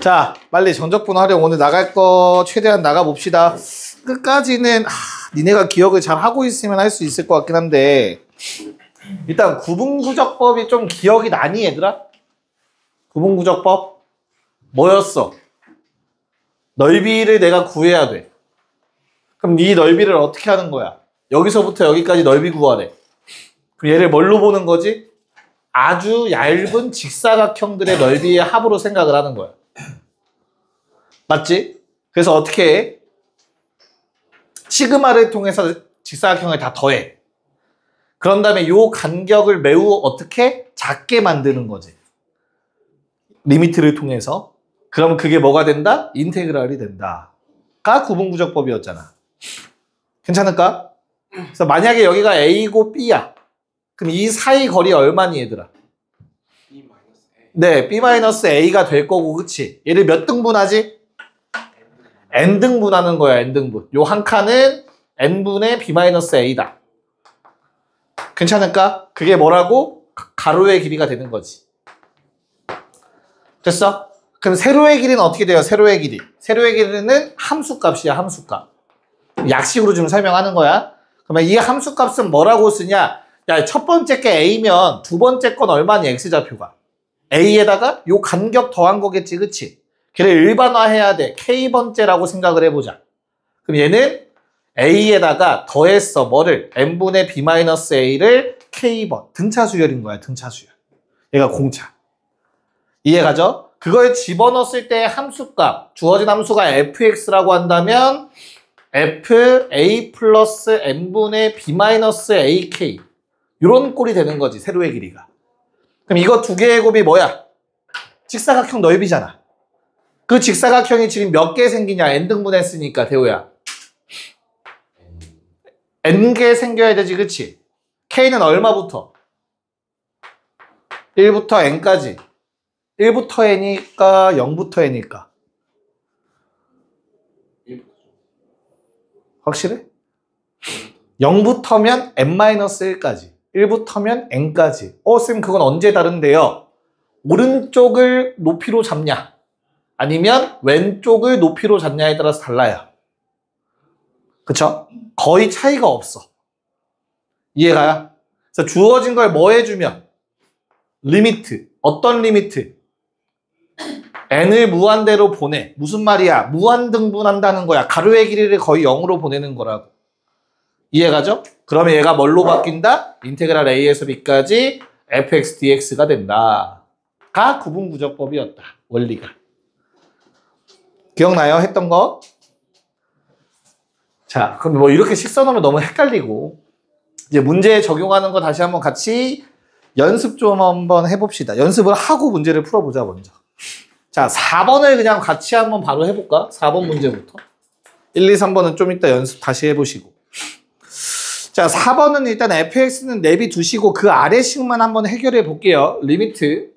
자, 빨리 정적분 활용 오늘 나갈 거 최대한 나가봅시다. 끝까지는 니네가 기억을 잘 하고 있으면 할 수 있을 것 같긴 한데 일단 구분구적법이 좀 기억이 나니 얘들아? 구분구적법 뭐였어? 넓이를 내가 구해야 돼. 그럼 이 넓이를 어떻게 하는 거야? 여기서부터 여기까지 넓이 구하래. 그럼 얘를 뭘로 보는 거지? 아주 얇은 직사각형들의 넓이의 합으로 생각을 하는 거야. 맞지? 그래서 어떻게 해? 시그마를 통해서 직사각형을 다 더해. 그런 다음에 요 간격을 매우 어떻게? 작게 만드는 거지. 리미트를 통해서. 그럼 그게 뭐가 된다? 인테그랄이 된다. 가 구분구적법이었잖아. 괜찮을까? 그래서 만약에 여기가 A고 B야. 그럼 이 사이 거리 얼마니 얘들아? 네, B-A가 될 거고, 그치? 얘를 몇 등분하지? N등분하는 거야, N등분. 요 한 칸은 N분의 B-A다. 괜찮을까? 그게 뭐라고? 가로의 길이가 되는 거지. 됐어? 그럼 세로의 길이는 어떻게 돼요? 세로의 길이. 세로의 길이는 함수값이야, 함수값. 약식으로 좀 설명하는 거야. 그러면 이 함수값은 뭐라고 쓰냐? 야, 첫 번째 게 A면 두 번째 건 얼마니? X좌표가. A에다가 요 간격 더한 거겠지, 그치? 걔를 일반화해야 돼. K번째라고 생각을 해보자. 그럼 얘는 A에다가 더했어. 뭐를? N분의 B-A를 K번. 등차수열인 거야, 등차수열. 얘가 공차. 이해가죠? 그걸 집어넣었을 때 함수값, 주어진 함수가 fx라고 한다면 fa 플러스 n분의 b-ak 이런 꼴이 되는 거지, 세로의 길이가. 그럼 이거 두 개의 곱이 뭐야? 직사각형 넓이잖아. 그 직사각형이 지금 몇 개 생기냐? n등분했으니까, 대호야. n개 생겨야 되지, 그치? k는 얼마부터? 1부터 n까지. 1부터 n이니까 0부터 n일까? 확실해? 0부터면 n-1까지. 1부터면 n까지. 쌤 그건 언제 다른데요? 오른쪽을 높이로 잡냐? 아니면 왼쪽을 높이로 잡냐에 따라서 달라요. 그쵸? 거의 차이가 없어. 이해가요? 그래서 주어진 걸 뭐 해주면? 리미트. 어떤 리미트? n을 무한대로 보내. 무슨 말이야? 무한등분한다는 거야. 가로의 길이를 거의 0으로 보내는 거라고. 이해가죠? 그러면 얘가 뭘로 바뀐다? 인테그랄 a에서 b까지 fx dx가 된다. 가 구분구적법이었다. 원리가. 기억나요? 했던 거? 자, 그럼 뭐 이렇게 식 써놓으면 너무 헷갈리고 이제 문제에 적용하는 거 다시 한번 같이 연습 좀 한번 해봅시다. 연습을 하고 문제를 풀어보자, 먼저. 자, 4번을 그냥 같이 한번 바로 해볼까? 4번 문제부터. 1, 2, 3번은 좀 이따 연습 다시 해보시고. 자, 4번은 일단 fx는 내비 두시고 그 아래식만 한번 해결해 볼게요. 리미트.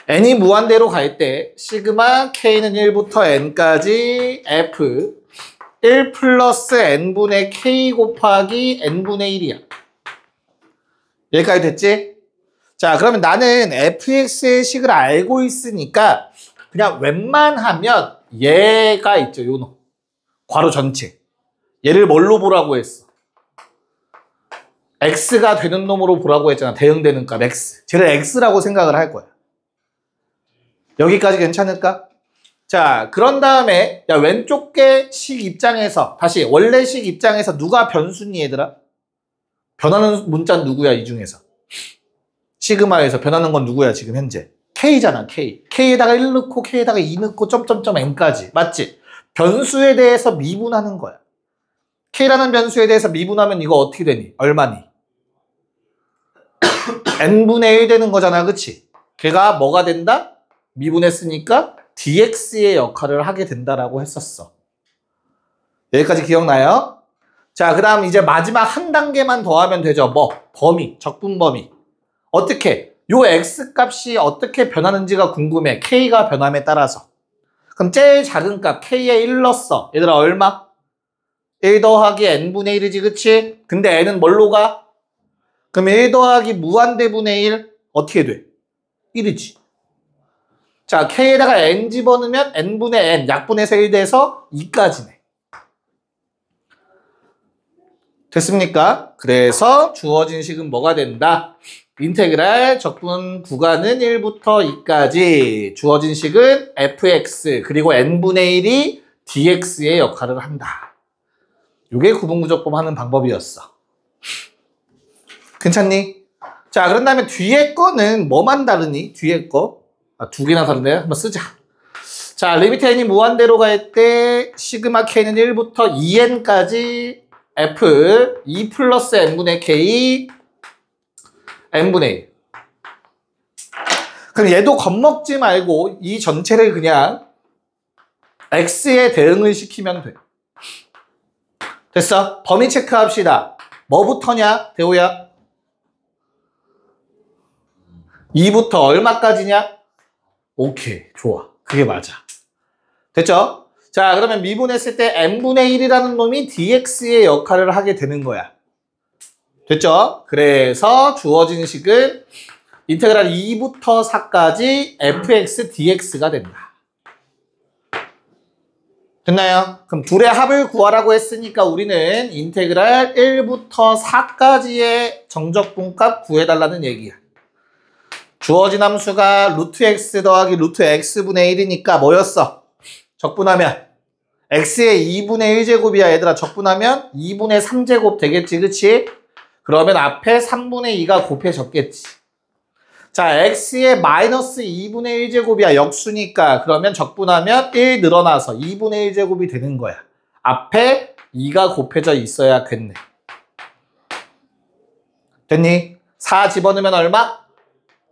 n이 무한대로 갈 때 시그마 k는 1부터 n까지 f 1 플러스 n분의 k 곱하기 n분의 1이야. 여기까지 됐지? 자, 그러면 나는 fx의 식을 알고 있으니까 그냥 웬만하면 얘가 있죠, 요 놈. 괄호 전체. 얘를 뭘로 보라고 했어? x가 되는 놈으로 보라고 했잖아. 대응되는 값 x. 쟤를 x라고 생각을 할 거야. 여기까지 괜찮을까? 자, 그런 다음에 야, 왼쪽 게 식 입장에서 다시 원래 식 입장에서 누가 변수니 얘들아? 변하는 문자는 누구야, 이 중에서? 시그마에서 변하는 건 누구야, 지금 현재? K잖아, K. K에다가 1 넣고, K에다가 2 넣고, 점점점 N까지. 맞지? 변수에 대해서 미분하는 거야. K라는 변수에 대해서 미분하면 이거 어떻게 되니? 얼마니? N분의 1 되는 거잖아, 그치? 걔가 뭐가 된다? 미분했으니까 DX의 역할을 하게 된다라고 했었어. 여기까지 기억나요? 자, 그 다음 이제 마지막 한 단계만 더하면 되죠. 뭐? 범위, 적분 범위. 어떻게? 요 X값이 어떻게 변하는지가 궁금해. K가 변함에 따라서. 그럼 제일 작은 값 K에 1 넣었어. 얘들아 얼마? 1 더하기 N분의 1이지, 그치? 근데 N은 뭘로 가? 그럼 1 더하기 무한대분의 1 어떻게 돼? 1이지. 자, K에다가 N 집어넣으면 N분의 N, 약분해서 1 돼서 2까지네. 됐습니까? 그래서 주어진 식은 뭐가 된다? 인테그랄 적분 구간은 1부터 2까지 주어진 식은 fx 그리고 n분의 1이 dx의 역할을 한다. 이게 구분구조법 하는 방법이었어. 괜찮니? 자, 그런 다음에 뒤에 거는 뭐만 다르니? 뒤에 거? 두 개나 다른데 한번 쓰자. 자, 리미트 n이 무한대로 갈 때 시그마 k는 1부터 2n까지 f 2 플러스 n분의 k n분의 1. 그럼 얘도 겁먹지 말고 이 전체를 그냥 x에 대응을 시키면 돼. 됐어? 범위 체크합시다. 뭐부터냐, 대호야? 2부터 얼마까지냐? 오케이, 좋아. 그게 맞아. 됐죠? 자, 그러면 미분했을 때 n분의 1이라는 놈이 dx의 역할을 하게 되는 거야. 됐죠? 그래서 주어진 식은 인테그랄 2부터 4까지 fx dx가 된다. 됐나요? 그럼 둘의 합을 구하라고 했으니까 우리는 인테그랄 1부터 4까지의 정적분값 구해달라는 얘기야. 주어진 함수가 루트 x 더하기 루트 x분의 1이니까 뭐였어? 적분하면 x의 2분의 1제곱이야 얘들아. 적분하면 2분의 3제곱 되겠지, 그치? 그러면 앞에 3분의 2가 곱해졌겠지. 자, x의 마이너스 2분의 1제곱이야 역수니까 그러면 적분하면 1 늘어나서 2분의 1제곱이 되는 거야. 앞에 2가 곱해져 있어야겠네. 됐니? 4 집어넣으면 얼마?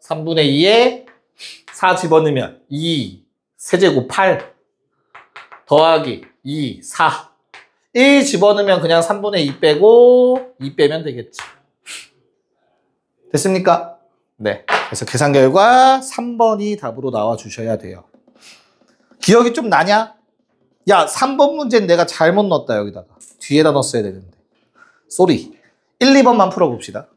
3분의 2에 4 집어넣으면 2 세제곱 8 더하기 2 4 1 집어넣으면 그냥 3분의 2 빼고 2 빼면 되겠지. 됐습니까? 네. 그래서 계산 결과 3번이 답으로 나와주셔야 돼요. 기억이 좀 나냐? 야, 3번 문제는 내가 잘못 넣었다 여기다가. 뒤에다 넣었어야 되는데. 쏘리. 1, 2번만 풀어봅시다.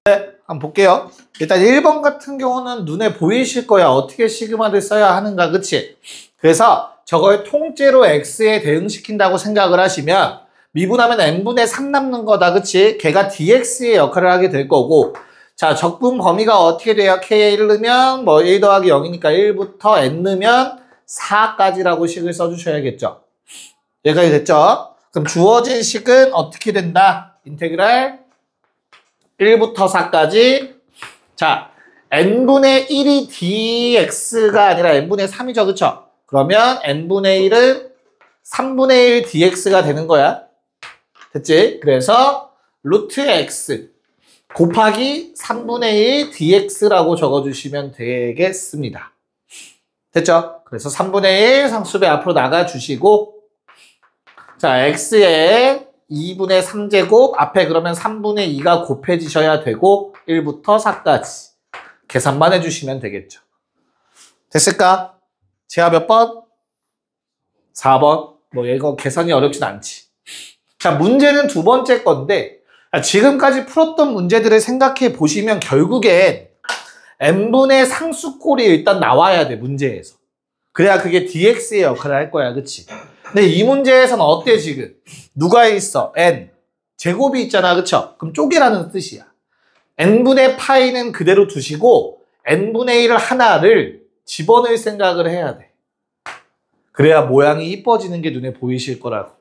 네, 한번 볼게요. 일단 1번 같은 경우는 눈에 보이실 거야. 어떻게 시그마를 써야 하는가, 그치? 그래서 저걸 통째로 x에 대응시킨다고 생각을 하시면 미분하면 n분의 3 남는 거다, 그치? 걔가 dx의 역할을 하게 될 거고, 자, 적분 범위가 어떻게 돼요? k에 1 넣으면 뭐 1 더하기 0이니까 1부터 n 넣으면 4까지라고 식을 써주셔야겠죠. 여기까지 됐죠? 그럼 주어진 식은 어떻게 된다? 인테그랄 1부터 4까지. 자, n분의 1이 dx가 아니라 n분의 3이죠, 그쵸? 그러면 n분의 1은 3분의 1 dx가 되는 거야. 됐지? 그래서 루트 x 곱하기 3분의 1 dx라고 적어주시면 되겠습니다. 됐죠? 그래서 3분의 1 상수배 앞으로 나가주시고, 자, x에 2분의 3제곱 앞에 그러면 3분의 2가 곱해지셔야 되고 1부터 4까지 계산만 해주시면 되겠죠. 됐을까? 제가 몇 번? 4번. 뭐 이거 계산이 어렵진 않지. 자, 문제는 두 번째 건데 지금까지 풀었던 문제들을 생각해 보시면 결국엔 n분의 상수꼴이 일단 나와야 돼, 문제에서. 그래야 그게 dx의 역할을 할 거야, 그치? 근데 이 문제에서는 어때, 지금? 누가 있어? n. 제곱이 있잖아, 그쵸? 그럼 쪼개라는 뜻이야. n분의 파이는 그대로 두시고 n분의 1 하나를 집어넣을 생각을 해야 돼. 그래야 모양이 이뻐지는 게 눈에 보이실 거라고.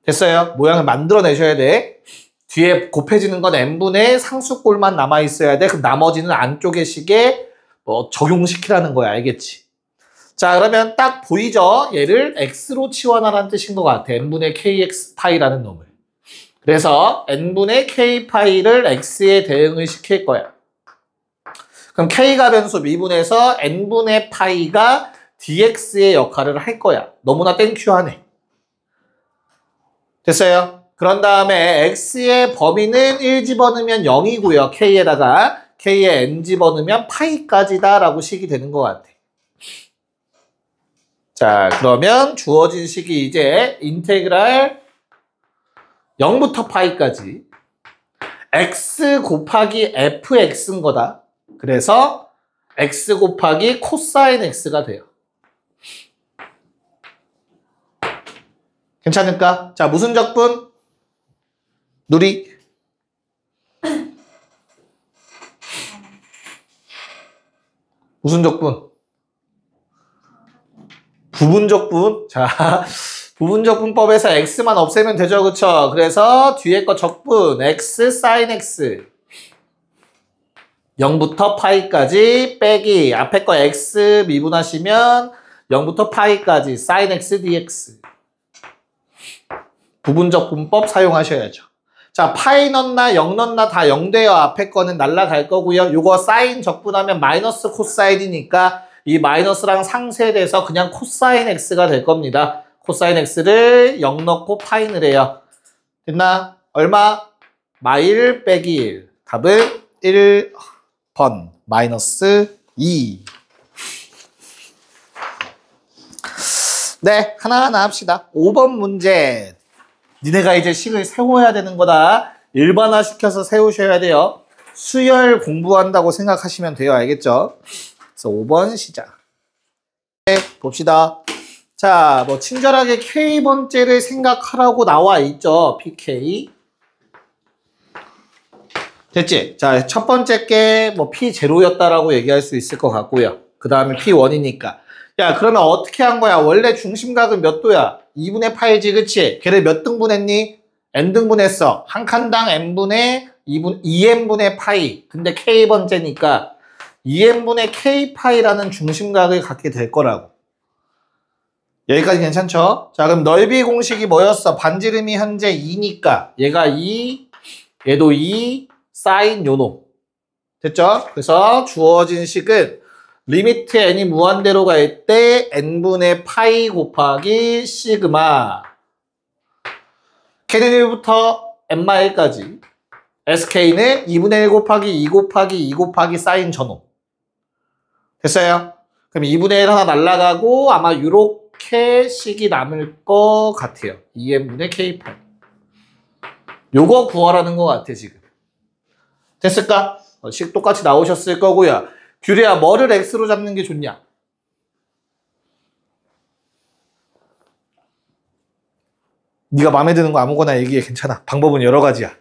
됐어요? 모양을 만들어내셔야 돼. 뒤에 곱해지는 건 n분의 상수꼴만 남아있어야 돼. 그럼 나머지는 안쪽의 식에 뭐 적용시키라는 거야. 알겠지? 자, 그러면 딱 보이죠? 얘를 x로 치환하라는 뜻인 것 같아. n분의 kx 파이라는 놈을. 그래서 n분의 k 파이를 x에 대응을 시킬 거야. 그럼 k가 변수 미분해서 n분의 파이가 dx의 역할을 할 거야. 너무나 땡큐하네. 됐어요? 그런 다음에 x의 범위는 1 집어넣으면 0이고요. k에다가 k에 n 집어넣으면 파이까지다 라고 식이 되는 것 같아. 자, 그러면 주어진 식이 이제 인테그랄 0부터 파이까지 x 곱하기 fx인 거다. 그래서 x 곱하기 코사인 x가 돼요. 괜찮을까? 자, 무슨 적분? 누리. 무슨 적분? 부분적분. 자, 부분적분법에서 x만 없애면 되죠. 그쵸? 그래서 뒤에 거 적분 x sin x 0부터 파이까지 빼기 앞에 거 x 미분하시면 0부터 파이까지 sin x dx. 부분적분법 사용하셔야죠. 자, 파이 넣나 0 넣나 다 0 돼요. 앞에 거는 날라갈 거고요. 요거 사인 적분하면 마이너스 코사인이니까 이 마이너스랑 상쇄돼서 그냥 코사인 x가 될 겁니다. 코사인 x를 0 넣고 파이를 해요. 됐나? 얼마? 마일 빼기 1. 답은 1번 마이너스 2. 네, 하나하나 합시다. 5번 문제. 니네가 이제 식을 세워야 되는 거다. 일반화시켜서 세우셔야 돼요. 수열 공부한다고 생각하시면 돼요. 알겠죠? 그래서 5번 시작. 네, 봅시다. 자, 뭐 친절하게 K번째를 생각하라고 나와 있죠. PK. 됐지? 자, 첫 번째 게 뭐 P0였다라고 얘기할 수 있을 것 같고요. 그 다음에 P1이니까. 야, 그러면 어떻게 한 거야? 원래 중심각은 몇 도야? 2분의 파이지, 그치? 걔를 몇 등분했니? n등분했어. 한 칸당 n분의 2n분의 파이. 근데 K번째니까 2n분의 K파이라는 중심각을 갖게 될 거라고. 여기까지 괜찮죠? 자, 그럼 넓이 공식이 뭐였어? 반지름이 현재 2니까 얘가 2, 얘도 2, 사인 요노. 됐죠? 그래서 주어진 식은 리미트 n이 무한대로 갈 때 n분의 파이 곱하기 시그마 k는 1부터 n-1까지 sk는 2분의 1 곱하기 2 곱하기 2 곱하기 사인 전호. 됐어요? 그럼 2분의 1 하나 날라가고 아마 요렇게 식이 남을 것 같아요. 2n분의 k8. 요거 구하라는 것 같아 지금. 됐을까? 식 똑같이 나오셨을 거고요. 규리야, 뭐를 x로 잡는 게 좋냐? 네가 마음에 드는 거 아무거나 얘기해. 괜찮아. 방법은 여러 가지야.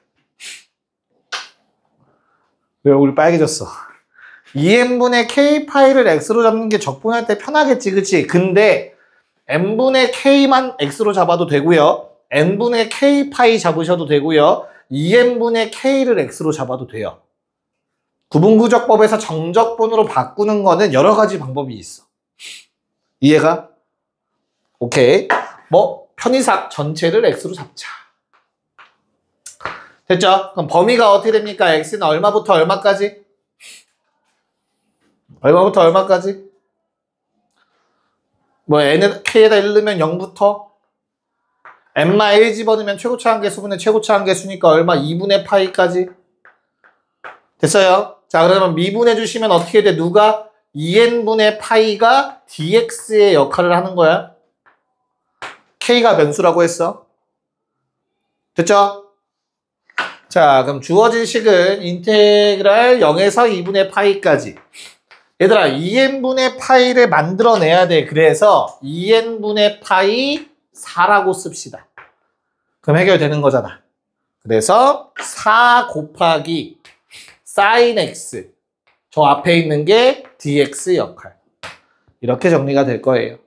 왜 얼굴이 빨개졌어? 2n분의 k파이를 x로 잡는 게 적분할 때 편하겠지, 그치? 근데 n분의 k만 x로 잡아도 되고요. n분의 k파이 잡으셔도 되고요. 2n분의 k를 x로 잡아도 돼요. 구분구적법에서 정적분으로 바꾸는 거는 여러 가지 방법이 있어. 이해가? 오케이. 뭐 편의삭 전체를 x로 잡자. 됐죠? 그럼 범위가 어떻게 됩니까? x는 얼마부터 얼마까지? 얼마부터 얼마까지? 뭐 n을 k에다 1 넣으면 0부터 n-1 집어넣으면 최고차 한계수분의 최고차 한계수니까 얼마? 2분의 파이까지. 됐어요? 자, 그러면 미분해 주시면 어떻게 돼? 누가? 2n분의 파이가 dx의 역할을 하는 거야. k가 변수라고 했어. 됐죠? 자, 그럼 주어진 식은 인테그랄 0에서 2분의 파이까지. 얘들아, 2n분의 파이를 만들어내야 돼. 그래서 2n분의 파이 4라고 씁시다. 그럼 해결되는 거잖아. 그래서 4 곱하기 sin x. 저 앞에 있는 게 dx 역할. 이렇게 정리가 될 거예요.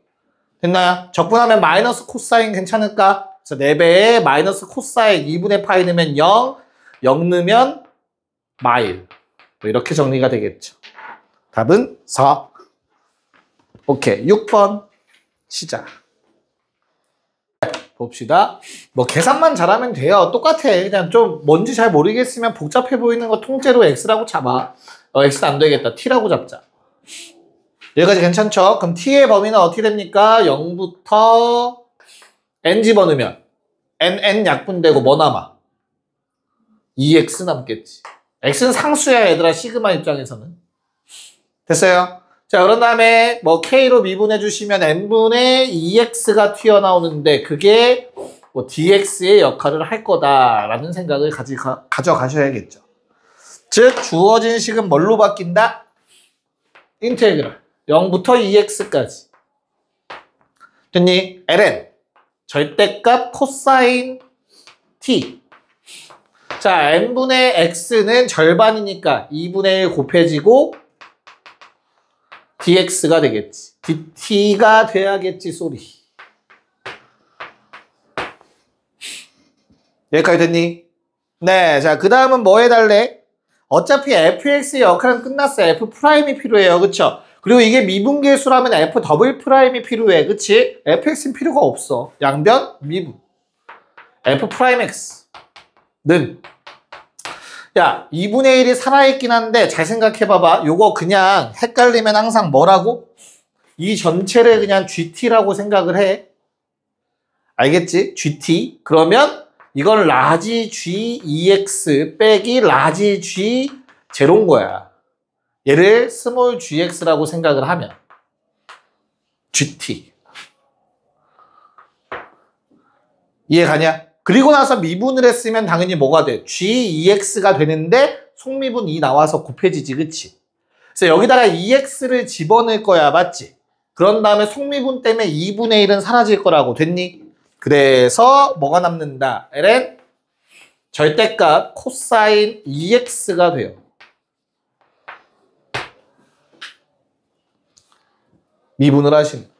됐나요? 적분하면 마이너스 코사인 괜찮을까? 그래서 4배에 마이너스 코사인 2분의 파이 넣으면 0, 0 넣으면 마일. 뭐 이렇게 정리가 되겠죠. 답은 4. 오케이. 6번 시작. 봅시다. 뭐 계산만 잘하면 돼요. 똑같아. 그냥 좀 뭔지 잘 모르겠으면 복잡해 보이는 거 통째로 x라고 잡아. x는 안 되겠다. t라고 잡자. 여기까지 괜찮죠? 그럼 t의 범위는 어떻게 됩니까? 0부터 n 집어넣으면 n 약분되고 뭐 남아? 2x 남겠지. x는 상수야 얘들아. 시그마 입장에서는. 됐어요? 자, 그런 다음에 뭐 k로 미분해 주시면 n분의 2x가 튀어나오는데 그게 뭐 dx의 역할을 할 거다라는 생각을 가져가셔야겠죠. 즉 주어진 식은 뭘로 바뀐다? 인테그랄 0부터 2x까지. 됐니? ln 절대값 코사인 t. 자, n분의 x는 절반이니까 2분의 1 곱해지고 dx가 되겠지. dt가 돼야겠지, 소리. 여기까지 됐니? 네, 자, 그 다음은 뭐 해달래? 어차피 fx의 역할은 끝났어. f'이 필요해요. 그쵸? 그리고 이게 미분계수라면 f 더블 프라임이 필요해. 그치? fx는 필요가 없어. 양변 미분. f'x는 야, 2분의 1이 살아있긴 한데 잘 생각해봐봐. 요거 그냥 헷갈리면 항상 뭐라고? 이 전체를 그냥 GT라고 생각을 해. 알겠지? GT. 그러면 이건 라지 G 2X 빼기 라지 G 제로인 거야. 얘를 스몰 GX라고 생각을 하면 GT. 이해 가냐? 그리고 나서 미분을 했으면 당연히 뭐가 돼? G2X가 되는데 속미분 2 나와서 곱해지지, 그치? 그래서 여기다가 2X를 집어넣을 거야, 맞지? 그런 다음에 속미분 때문에 2분의 1은 사라질 거라고, 됐니? 그래서 뭐가 남는다? ln 절대값 코사인 2x가 돼요. 미분을 하시면.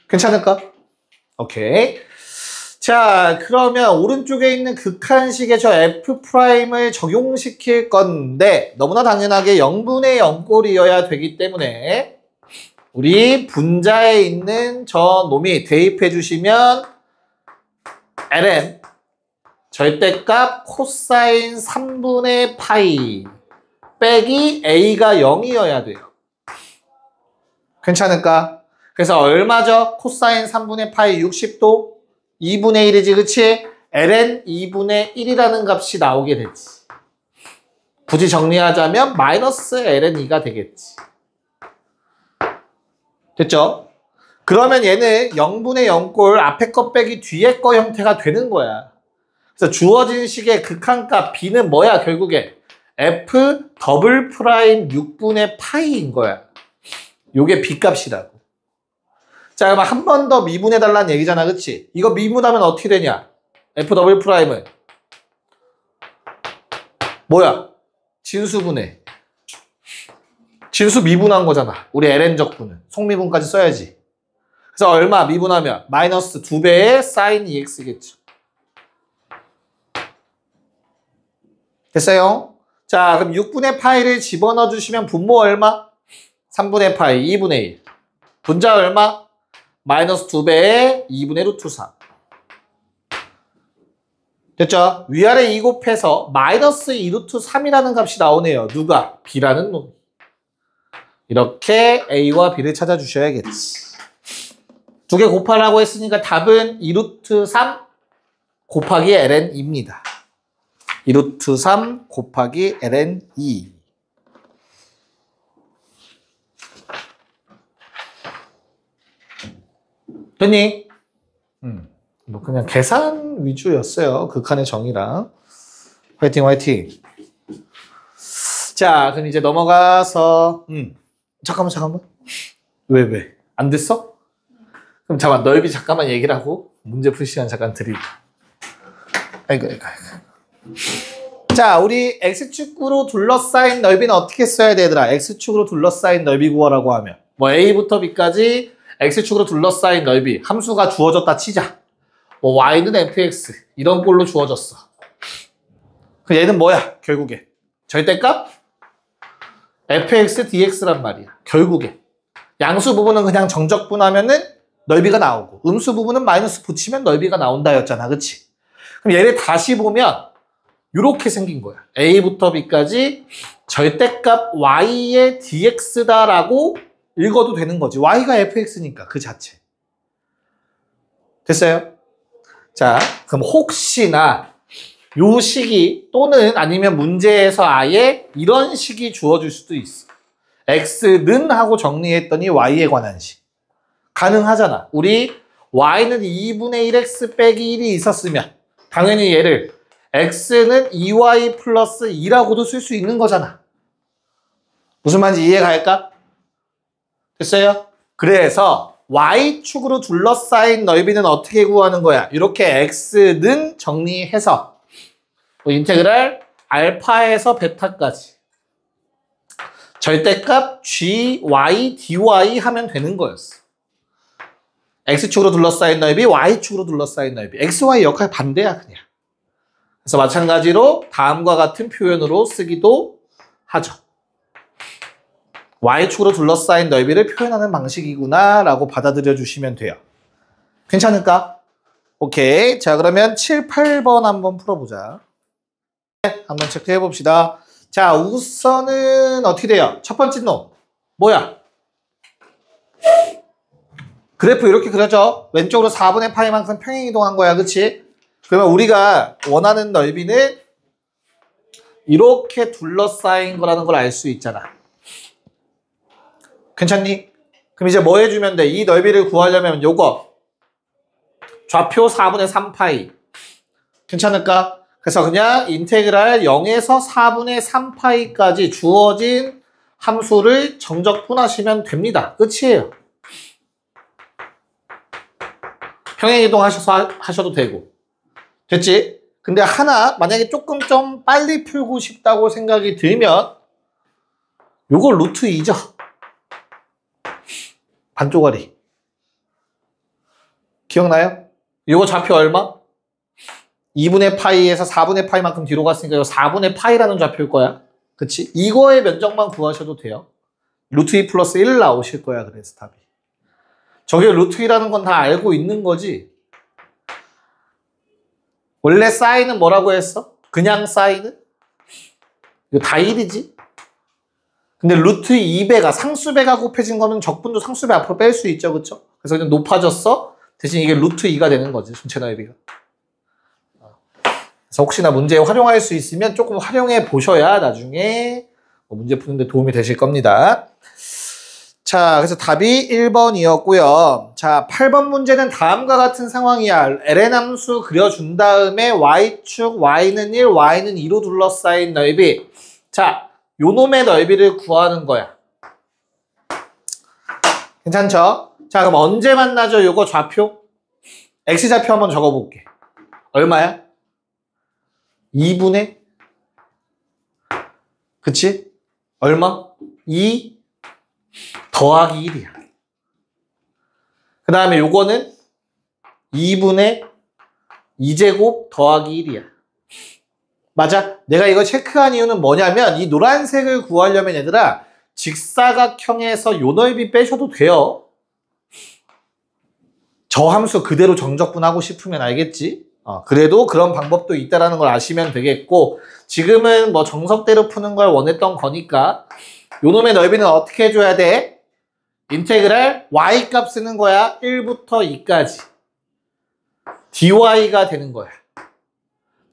괜찮을까? 오케이. 자, 그러면 오른쪽에 있는 극한식에 저 f'을 적용시킬 건데 너무나 당연하게 0분의 0꼴이어야 되기 때문에 우리 분자에 있는 저 놈이 대입해 주시면 ln 절대값 코사인 3분의 파이 빼기 a가 0이어야 돼요. 괜찮을까? 그래서 얼마죠? 코사인 3분의 파이 60도 2분의 1이지, 그치? ln 2분의 1이라는 값이 나오게 되지. 굳이 정리하자면 마이너스 ln 2가 되겠지. 됐죠? 그러면 얘는 0분의 0꼴 앞에 거 빼기 뒤에 거 형태가 되는 거야. 그래서 주어진 식의 극한값 b는 뭐야? 결국에 f 더블 프라임 6분의 파이인 거야. 요게 b값이라고. 자, 그럼 한 번 더 미분해달라는 얘기잖아, 그치? 이거 미분하면 어떻게 되냐? f 더블 프라임은 뭐야? 진수분해. 진수 미분한 거잖아. 우리 ln 적분은. 속미분까지 써야지. 그래서 얼마 미분하면? 마이너스 2배의 사인 2x겠죠. 됐어요? 자, 그럼 6분의 파이를 집어넣어 주시면 분모 얼마? 3분의 파이 2분의 1. 분자 얼마? 마이너스 2배의 2분의 루트 3. 됐죠? 위아래 2 곱해서 마이너스 2 루트 3이라는 값이 나오네요. 누가? b라는 놈. 이렇게 a와 b를 찾아주셔야겠지. 두 개 곱하라고 했으니까 답은 2 루트 3 곱하기 ln2입니다. 2 루트 3 곱하기 ln2. 됐니? 뭐 그냥 계산 위주였어요. 극한의 정의랑. 화이팅 화이팅. 자, 그럼 이제 넘어가서 잠깐만. 왜? 안 됐어? 그럼 잠깐 넓이 잠깐만 얘기를 하고 문제 풀 시간 잠깐 드리고. 아이고. 자, 우리 X축으로 둘러싸인 넓이는 어떻게 써야 되더라? X축으로 둘러싸인 넓이 구하라고 하면 뭐 A부터 B까지 X축으로 둘러싸인 넓이 함수가 주어졌다 치자. 뭐 Y는 fx 이런 꼴로 주어졌어. 그럼 얘는 뭐야? 결국에 절대값 fx dx란 말이야. 결국에 양수 부분은 그냥 정적분하면은 넓이가 나오고 음수 부분은 마이너스 붙이면 넓이가 나온다였잖아, 그치? 그럼 얘를 다시 보면 이렇게 생긴 거야. A부터 B까지 절대값 Y의 dx다라고 읽어도 되는 거지. Y가 fx니까 그 자체. 됐어요? 자, 그럼 혹시나 요 식이 또는 아니면 문제에서 아예 이런 식이 주어질 수도 있어. x는 하고 정리했더니 y에 관한 식. 가능하잖아. 우리 y는 2분의 1x 빼기 1이 있었으면 당연히 얘를 x는 2y 플러스 2라고도 쓸 수 있는 거잖아. 무슨 말인지 이해갈까? 됐어요? 그래서 y축으로 둘러싸인 넓이는 어떻게 구하는 거야? 이렇게 x는 정리해서 인테그랄 알파에서 베타까지 절대값 gy, dy 하면 되는 거였어. x축으로 둘러싸인 넓이, y축으로 둘러싸인 넓이. x, y 역할 반대야 그냥. 그래서 마찬가지로 다음과 같은 표현으로 쓰기도 하죠. y축으로 둘러싸인 넓이를 표현하는 방식이구나 라고 받아들여 주시면 돼요. 괜찮을까? 오케이. 자, 그러면 7, 8번 한번 풀어보자. 네, 한번 체크해 봅시다. 자, 우선은 어떻게 돼요? 첫 번째 놈 뭐야? 그래프 이렇게 그려져. 왼쪽으로 4분의 파이만큼 평행이동한 거야. 그치? 그러면 우리가 원하는 넓이는 이렇게 둘러싸인 거라는 걸 알 수 있잖아. 괜찮니? 그럼 이제 뭐 해주면 돼? 이 넓이를 구하려면 요거 좌표 4분의 3파이 괜찮을까? 그래서 그냥 인테그랄 0에서 4분의 3파이까지 주어진 함수를 정적분하시면 됩니다. 끝이에요. 평행이동 하셔도 되고. 됐지? 근데 하나 만약에 조금 좀 빨리 풀고 싶다고 생각이 들면 요거 루트 2죠. 반쪽짜리. 기억나요? 요거 좌표 얼마? 2분의 파이에서 4분의 파이만큼 뒤로 갔으니까 이거 4분의 파이라는 좌표일 거야. 그치? 이거의 면적만 구하셔도 돼요. 루트 2 플러스 1 나오실 거야. 그래서 답이. 저게 루트 2라는 건 다 알고 있는 거지. 원래 사인은 뭐라고 했어? 그냥 사인은? 이거 다 1이지? 근데 루트 2배가 상수배가 곱해진 거는 적분도 상수배 앞으로 뺄 수 있죠. 그쵸? 그래서 그냥 높아졌어. 대신 이게 루트 2가 되는 거지. 전체 넓이가. 그래서 혹시나 문제에 활용할 수 있으면 조금 활용해 보셔야 나중에 문제 푸는데 도움이 되실 겁니다. 자, 그래서 답이 1번이었고요. 자, 8번 문제는 다음과 같은 상황이야. ln 함수 그려준 다음에 y축, y는 1, y는 2로 둘러싸인 넓이. 자, 요 놈의 넓이를 구하는 거야. 괜찮죠? 자, 그럼 언제 만나죠? 요거 좌표? x좌표 한번 적어볼게. 얼마야? 2분의 그치? 얼마? 2 더하기 1이야. 그 다음에 요거는 2분의 2제곱 더하기 1이야. 맞아? 내가 이거 체크한 이유는 뭐냐면 이 노란색을 구하려면 얘들아 직사각형에서 요 넓이 빼셔도 돼요. 저 함수 그대로 정적분하고 싶으면 알겠지? 그래도 그런 방법도 있다는 걸 아시면 되겠고 지금은 뭐 정석대로 푸는 걸 원했던 거니까 요 놈의 넓이는 어떻게 해줘야 돼? 인테그랄 y 값 쓰는 거야. 1부터 2까지. dy가 되는 거야.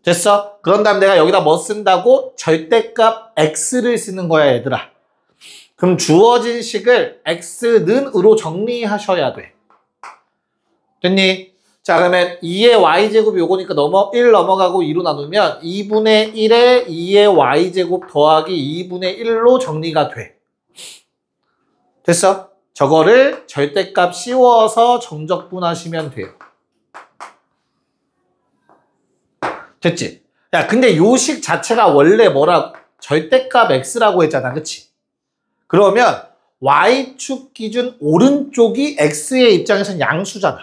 됐어? 그런 다음 내가 여기다 뭐 쓴다고? 절대값 x를 쓰는 거야 얘들아. 그럼 주어진 식을 x는으로 정리하셔야 돼. 됐니? 자 그러면 2의 y제곱이 요거니까 1 넘어가고 2로 나누면 2분의 1에 2의 y제곱 더하기 2분의 1로 정리가 돼. 됐어? 저거를 절대값 씌워서 정적분하시면 돼요. 됐지? 야, 근데 요 식 자체가 원래 절대값 x라고 했잖아. 그치? 그러면 y축 기준 오른쪽이 x의 입장에서는 양수잖아.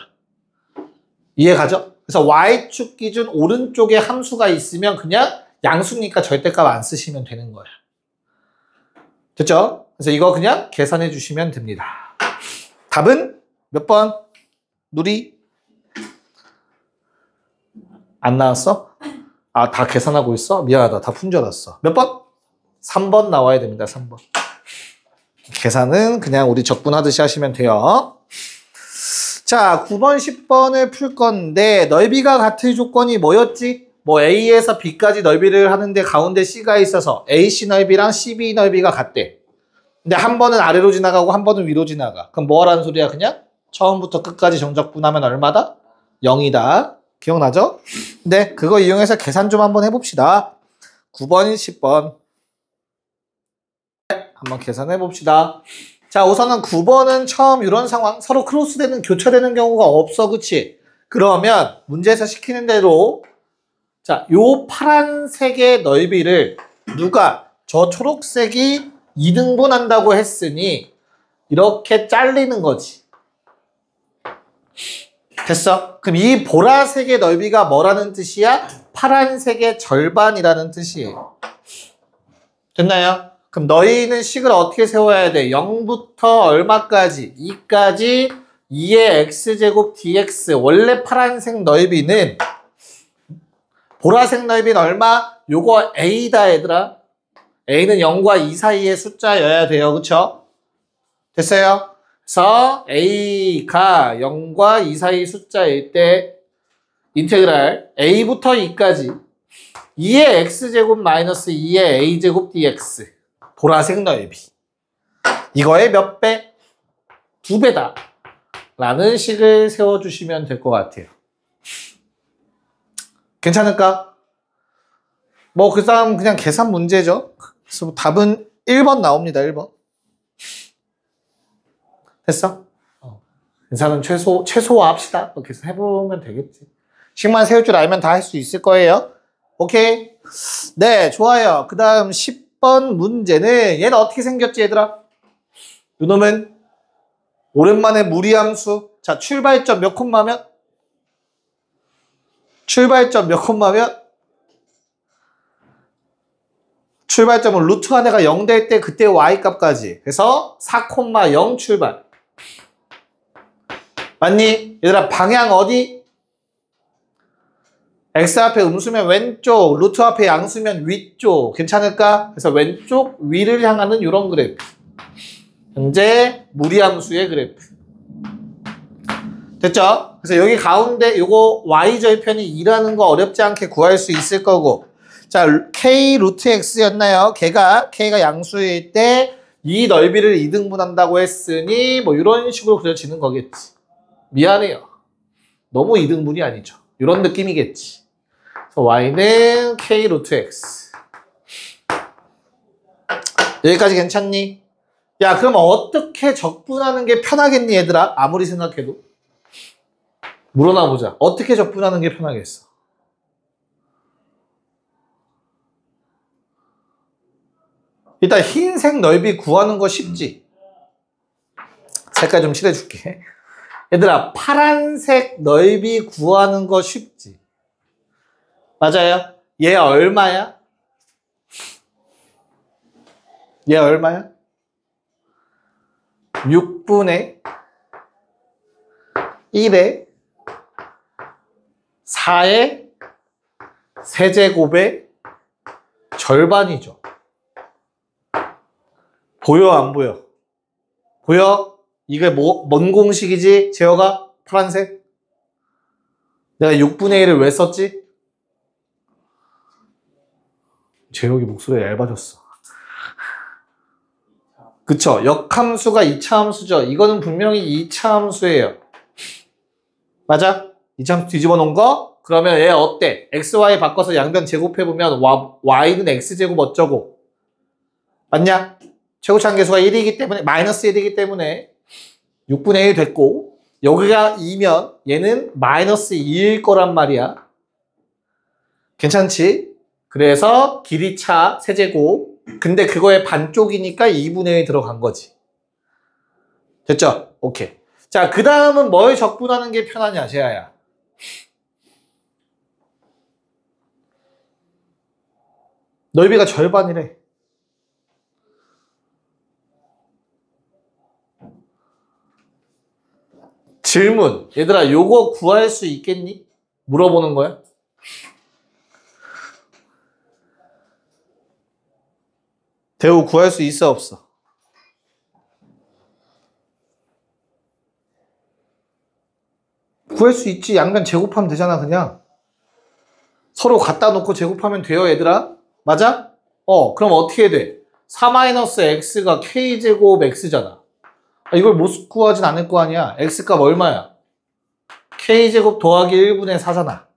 이해가죠? 그래서 y축 기준 오른쪽에 함수가 있으면 그냥 양수니까 절대값 안 쓰시면 되는 거야. 됐죠? 그래서 이거 그냥 계산해 주시면 됩니다. 답은 몇 번? 누리? 안 나왔어? 아, 다 계산하고 있어? 미안하다. 다 푼 줄 알았어. 몇 번? 3번 나와야 됩니다. 3번. 계산은 그냥 우리 적분하듯이 하시면 돼요. 자, 9번, 10번을 풀 건데 넓이가 같을 조건이 뭐였지? 뭐 A에서 B까지 넓이를 하는데 가운데 C가 있어서 AC 넓이랑 CB 넓이가 같대. 근데 한 번은 아래로 지나가고 한 번은 위로 지나가. 그럼 뭐라는 소리야? 그냥 처음부터 끝까지 정적분하면 얼마다? 0이다. 기억나죠? 네, 그거 이용해서 계산 좀 한번 해봅시다. 9번, 10번. 한번 계산해 봅시다. 자, 우선은 9번은 처음 이런 상황, 서로 크로스되는, 교차되는 경우가 없어, 그치? 그러면 문제에서 시키는 대로, 자, 요 파란색의 넓이를 누가 저 초록색이 2등분한다고 했으니 이렇게 잘리는 거지. 됐어? 그럼 이 보라색의 넓이가 뭐라는 뜻이야? 파란색의 절반이라는 뜻이에요. 됐나요? 그럼 너희는 식을 어떻게 세워야 돼? 0부터 얼마까지? 2까지 2의 x제곱 dx. 원래 파란색 넓이는 보라색 넓이는 얼마? 요거 a다 얘들아. a는 0과 2 사이의 숫자여야 돼요. 그쵸? 됐어요? 그래서 a가 0과 2 사이 숫자일 때 인테그랄 a부터 2까지 2의 x제곱 마이너스 2의 a제곱 dx. 보라색 넓이. 이거의 몇 배? 2배다. 라는 식을 세워주시면 될 것 같아요. 괜찮을까? 뭐 그 다음 그냥 계산 문제죠. 그래서 답은 1번 나옵니다. 1번. 됐어? 계산은 최소화합시다. 계산 해보면 되겠지. 식만 세울 줄 알면 다 할 수 있을 거예요. 오케이? 네, 좋아요. 그 다음 10번 문제는 얘는 어떻게 생겼지, 얘들아? 요놈은 오랜만에 무리함수. 자, 출발점 몇 콤마면? 출발점 몇 콤마면? 출발점은 루트 안에가 0 될 때 그때 y값까지. 그래서 4,0 출발. 맞니? 얘들아, 방향 어디? x 앞에 음수면 왼쪽, 루트 앞에 양수면 위쪽. 괜찮을까? 그래서 왼쪽 위를 향하는 이런 그래프. 현재 무리함수의 그래프. 됐죠? 그래서 여기 가운데 요거 y절편이 2라는 거 어렵지 않게 구할 수 있을 거고. 자, k 루트 x였나요? k가 양수일 때 이 넓이를 2등분한다고 했으니 뭐 이런 식으로 그려지는 거겠지. 미안해요. 너무 2등분이 아니죠. 이런 느낌이겠지. 그래서 y는 k 루트 x. 여기까지 괜찮니? 야, 그럼 어떻게 적분하는 게 편하겠니, 얘들아? 아무리 생각해도. 물어나 보자. 어떻게 적분하는 게 편하겠어? 일단 흰색 넓이 구하는 거 쉽지? 색깔 좀 칠해줄게. 얘들아, 파란색 넓이 구하는 거 쉽지? 맞아요? 얘 얼마야? 얘 얼마야? 6분의 1에 4의 세제곱의 절반이죠. 보여, 안 보여? 보여? 이게 뭔 공식이지? 재혁아? 파란색? 내가 6분의 1을 왜 썼지? 재혁이 목소리가 얇아졌어. 그쵸? 역함수가 2차 함수죠. 이거는 분명히 2차 함수예요. 맞아? 2차 함수 뒤집어 놓은 거? 그러면 얘 어때? xy 바꿔서 양변 제곱해보면 y는 x제곱 어쩌고? 맞냐? 최고차항계수가 1이기 때문에 마이너스 1이기 때문에 6분의 1 됐고 여기가 2면 얘는 마이너스 2일 거란 말이야. 괜찮지? 그래서 길이차 세제곱. 근데 그거의 반쪽이니까 2분의 1 들어간 거지. 됐죠? 오케이. 자, 그 다음은 뭘 적분하는 게 편하냐, 재하야? 넓이가 절반이래. 질문. 얘들아, 요거 구할 수 있겠니? 물어보는 거야. 대우 구할 수 있어, 없어? 구할 수 있지. 양변 제곱하면 되잖아, 그냥. 서로 갖다 놓고 제곱하면 돼요, 얘들아. 맞아? 그럼 어떻게 돼? 4-x가 k제곱 x잖아. 이걸 못 구하진 않을 거 아니야. x값 얼마야? k제곱 더하기 1분의 4잖아.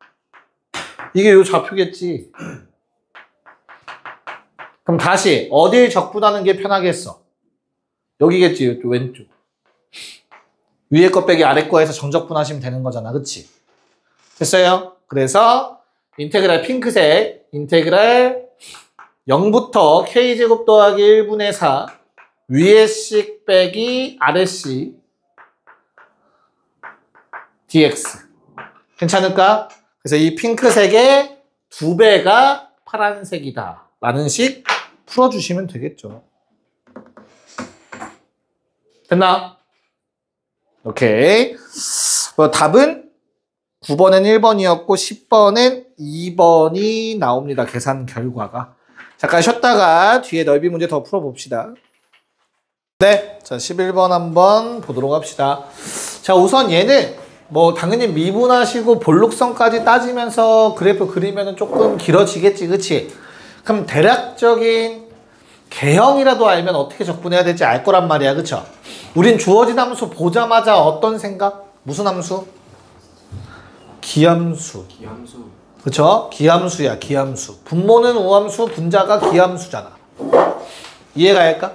이게 요 좌표겠지. 그럼 다시 어디에 적분하는 게 편하겠어? 여기겠지. 이쪽 왼쪽. 위에 거 빼기 아래 거에서 정적분하시면 되는 거잖아. 그치? 됐어요? 그래서 인테그랄 핑크색 인테그랄 0부터 k제곱 더하기 1분의 4 위에 씩 빼기 아래 씩 dx 괜찮을까? 그래서 이 핑크색의 2배가 파란색이다 라는 식 풀어주시면 되겠죠. 됐나? 오케이. 답은 9번은 1번이었고 10번은 2번이 나옵니다. 계산 결과가. 잠깐 쉬었다가 뒤에 넓이 문제 더 풀어봅시다. 네, 자 11번 한번 보도록 합시다. 자 우선 얘는 뭐 당연히 미분하시고 볼록성까지 따지면서 그래프 그리면 조금 길어지겠지, 그치? 그럼 대략적인 개형이라도 알면 어떻게 적분해야 될지 알 거란 말이야, 그쵸? 우린 주어진 함수 보자마자 어떤 생각? 무슨 함수? 기함수. 기함수. 그쵸? 기함수야, 기함수. 분모는 우함수, 분자가 기함수잖아. 이해가 할까?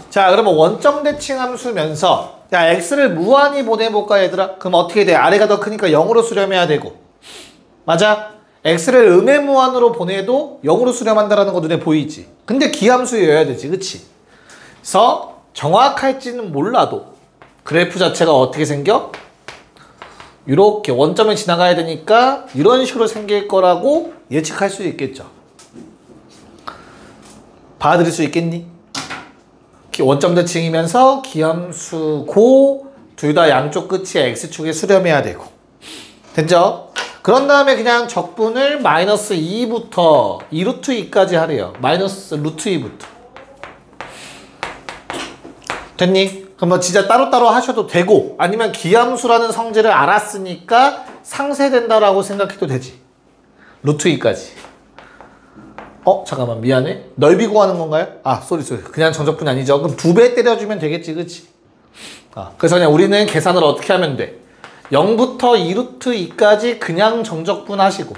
자, 그러면 원점 대칭 함수면서 야, x를 무한히 보내볼까, 얘들아? 그럼 어떻게 돼? 아래가 더 크니까 0으로 수렴해야 되고. 맞아? x를 음의 무한으로 보내도 0으로 수렴한다는 거 눈에 보이지? 근데 기함수여야 되지, 그치? 그래서 정확할지는 몰라도 그래프 자체가 어떻게 생겨? 이렇게 원점을 지나가야 되니까 이런 식으로 생길 거라고 예측할 수 있겠죠. 받아들일 수 있겠니? 원점 대칭이면서 기함수고 둘 다 양쪽 끝이 x축에 수렴해야 되고. 됐죠? 그런 다음에 그냥 적분을 마이너스 2부터 2루트 2까지 하래요. 마이너스 루트 2부터. 됐니? 그럼 뭐 진짜 따로따로 하셔도 되고 아니면 기함수라는 성질을 알았으니까 상쇄된다라고 생각해도 되지. 루트 2까지. 잠깐만 미안해. 넓이 구하는 건가요? 쏘리. 그냥 정적분이 아니죠. 그럼 2배 때려주면 되겠지, 그치? 그래서 그냥 우리는 계산을 어떻게 하면 돼? 0부터 2루트 2까지 그냥 정적분 하시고.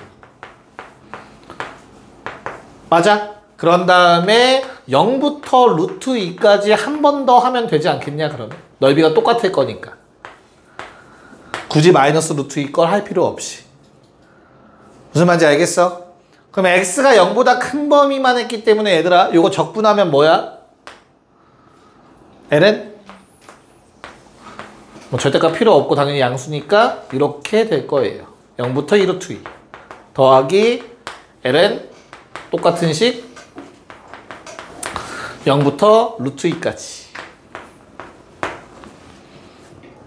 맞아? 그런 다음에 0부터 루트 2까지 한 번 더 하면 되지 않겠냐, 그러면? 넓이가 똑같을 거니까. 굳이 마이너스 루트 2 걸 할 필요 없이. 무슨 말인지 알겠어? 그럼 x가 0보다 큰 범위만 했기 때문에 얘들아 이거 적분하면 뭐야? ln? 뭐 절대값 필요 없고 당연히 양수니까 이렇게 될 거예요. 0부터 2루트 2 더하기 ln 똑같은 식 0부터 루트 2까지.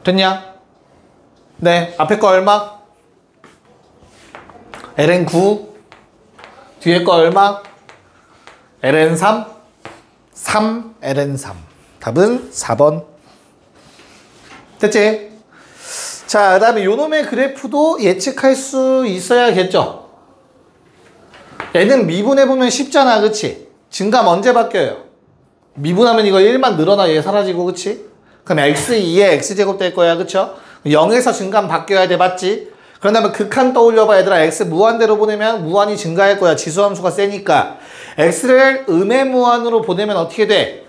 됐냐? 네, 앞에 거 얼마? ln 9 뒤에 거 얼마? ln 3 3 ln 3 답은 4번. 됐지? 자, 그 다음에 요놈의 그래프도 예측할 수 있어야겠죠? 얘는 미분해보면 쉽잖아, 그치? 증감 언제 바뀌어요? 미분하면 이거 1만 늘어나 얘 사라지고, 그치? 그럼 x2에 x제곱 될 거야, 그쵸? 0에서 증감 바뀌어야 돼, 맞지? 그런 다음에 극한 떠올려봐, 얘들아. x 무한대로 보내면 무한이 증가할 거야. 지수함수가 세니까. x를 음의 무한으로 보내면 어떻게 돼?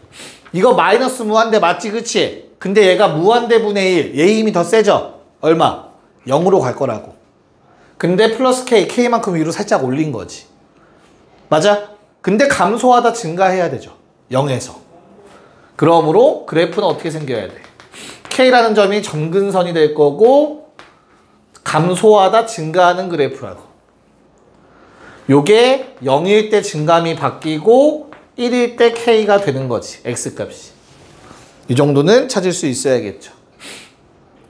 이거 마이너스 무한대 맞지, 그치? 근데 얘가 무한대 분의 1. 얘 힘이 더 세죠? 얼마? 0으로 갈 거라고. 근데 플러스 k, k만큼 위로 살짝 올린 거지. 맞아? 근데 감소하다 증가해야 되죠. 0에서. 그러므로 그래프는 어떻게 생겨야 돼? k라는 점이 점근선이 될 거고 감소하다 증가하는 그래프라고. 요게 0일 때 증감이 바뀌고 1일 때 k가 되는 거지. x값이. 이 정도는 찾을 수 있어야겠죠.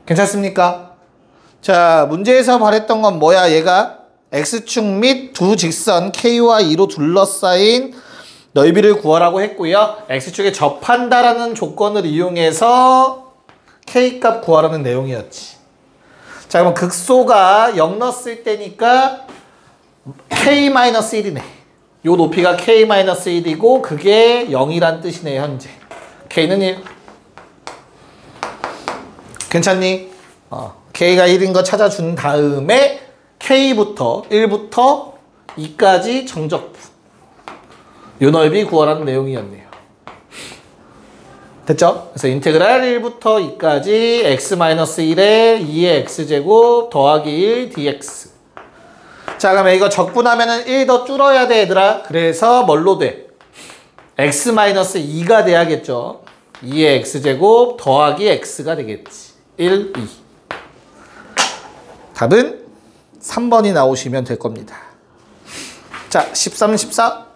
괜찮습니까? 자, 문제에서 말했던 건 뭐야? 얘가 x축 및 두 직선 k와 2로 둘러싸인 넓이를 구하라고 했고요. x축에 접한다라는 조건을 이용해서 k값 구하라는 내용이었지. 자, 그럼 극소가 0 넣었을 때니까 k-1이네. 요 높이가 k-1이고 그게 0이란 뜻이네, 현재. k는 1. 괜찮니? k가 1인 거 찾아준 다음에 k부터 1부터 2까지 정적분. 요 넓이 구하라는 내용이었네요. 됐죠? 그래서 인테그랄 1부터 2까지 x-1에 2의 x제곱 더하기 1 dx. 자, 그러면 이거 적분하면은 1 더 줄어야 돼, 얘들아. 그래서 뭘로 돼? x-2가 돼야겠죠. 2의 x제곱 더하기 x가 되겠지. 1, 2. 답은 3번이 나오시면 될 겁니다. 자, 13, 14.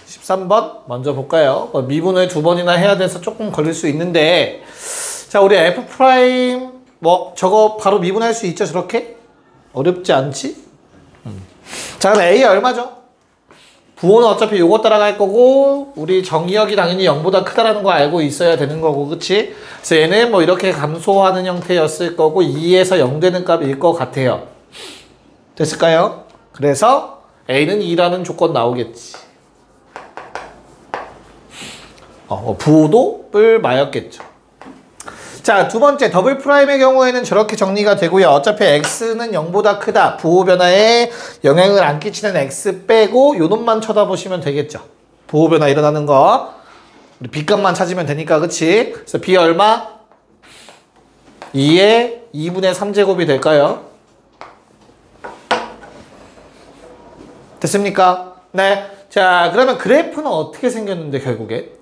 13번 먼저 볼까요? 미분을 2번이나 해야 돼서 조금 걸릴 수 있는데, 자, 우리 f' 뭐 저거 바로 미분할 수 있죠, 저렇게? 어렵지 않지? 자, 그럼 a 얼마죠? 부호는 어차피 요거 따라갈 거고, 우리 정의역이 당연히 0보다 크다라는 거 알고 있어야 되는 거고, 그치? 그래서 얘는 뭐 이렇게 감소하는 형태였을 거고 2에서 0 되는 값일 것 같아요. 됐을까요? 그래서 a는 2라는 조건 나오겠지. 부호도 뿔 마였겠죠. 자, 두 번째 더블 프라임의 경우에는 저렇게 정리가 되고요. 어차피 x는 0보다 크다. 부호 변화에 영향을 안 끼치는 x 빼고 요 놈만 쳐다보시면 되겠죠. 부호 변화 일어나는 거. 우리 b값만 찾으면 되니까, 그치? 그래서 b 얼마? 2의 2분의 3제곱이 될까요? 됐습니까? 네. 자, 그러면 그래프는 어떻게 생겼는데, 결국에?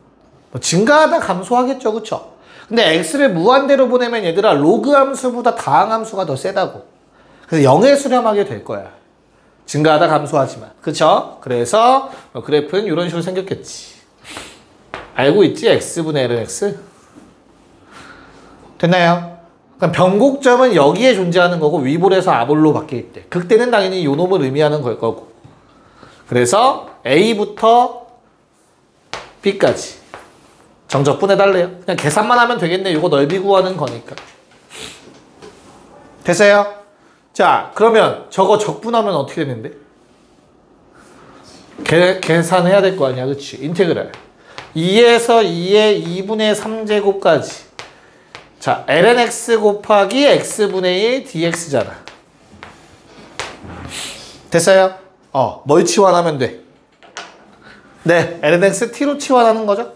뭐 증가하다 감소하겠죠, 그쵸? 근데 x를 무한대로 보내면 얘들아 로그 함수보다 다항 함수가 더 세다고. 그래서 0에 수렴하게 될 거야. 증가하다 감소하지만. 그쵸? 그래서 그래프는 이런 식으로 생겼겠지. 알고 있지? x분의 l은 x? 됐나요? 그럼 변곡점은 여기에 존재하는 거고 위볼에서 아볼로 바뀔 때. 극대는 당연히 요 놈을 의미하는 걸 거고. 그래서 a부터 b까지. 정적분 해달래요. 그냥 계산만 하면 되겠네. 이거 넓이 구하는 거니까. 됐어요? 자, 그러면 저거 적분하면 어떻게 되는데? 계산해야 될 거 아니야, 그치? 인테그랄 2에서 2의 2분의 3제곱까지. 자, ln x 곱하기 x분의 1 dx잖아. 됐어요? 뭘 치환하면 돼? 네, ln x t로 치환하는 거죠?